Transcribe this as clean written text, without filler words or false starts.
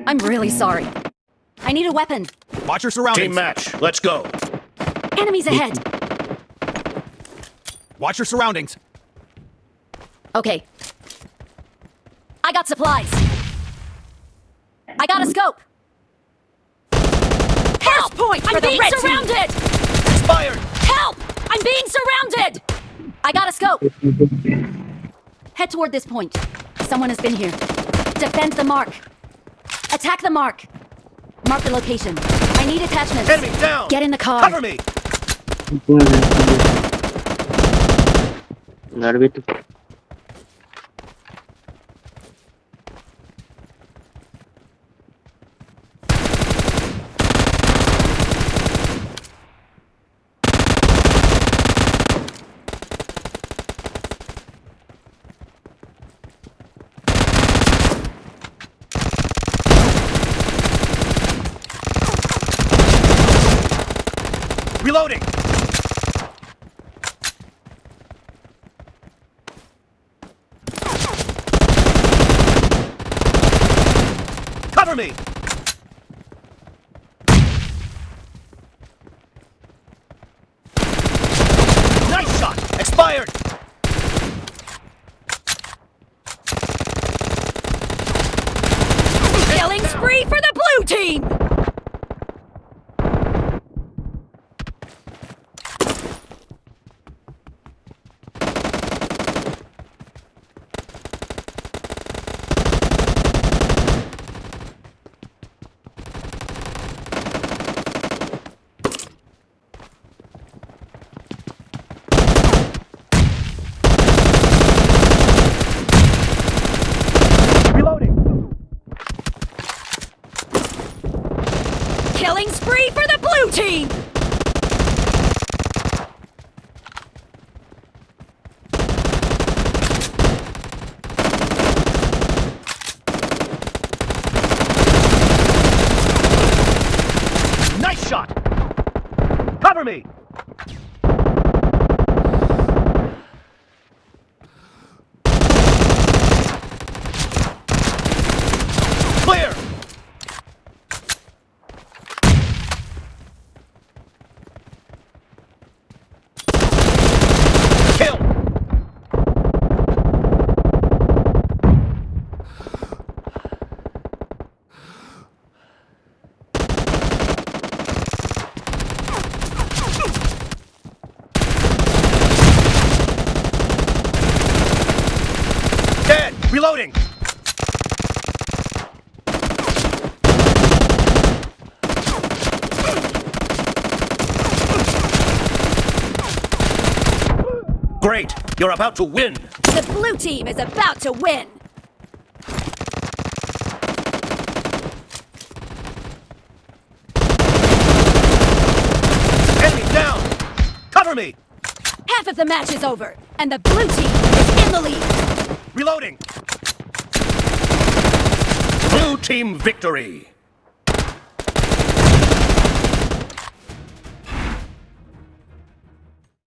I'm really sorry. I need a weapon. Watch your surroundings. Team match, let's go. Enemies ahead. Watch your surroundings. Okay. I got supplies. I got a scope. Help! Point I'm being surrounded! Expired! Help! I'm being surrounded! I got a scope. Head toward this point. Someone has been here. Defend the mark. Attack the mark. Mark the location. I need attachments. Enemy down! Get in the car. Cover me! Reloading! Cover me! Nice shot! Expired! Killing spree for the blue team! Killing spree for the blue team! Nice shot! Cover me! Clear! Kill! Dead! Reloading! Great! You're about to win! The blue team is about to win! Enemy down! Cover me! Half of the match is over, and the blue team is in the lead! Reloading! Blue team victory!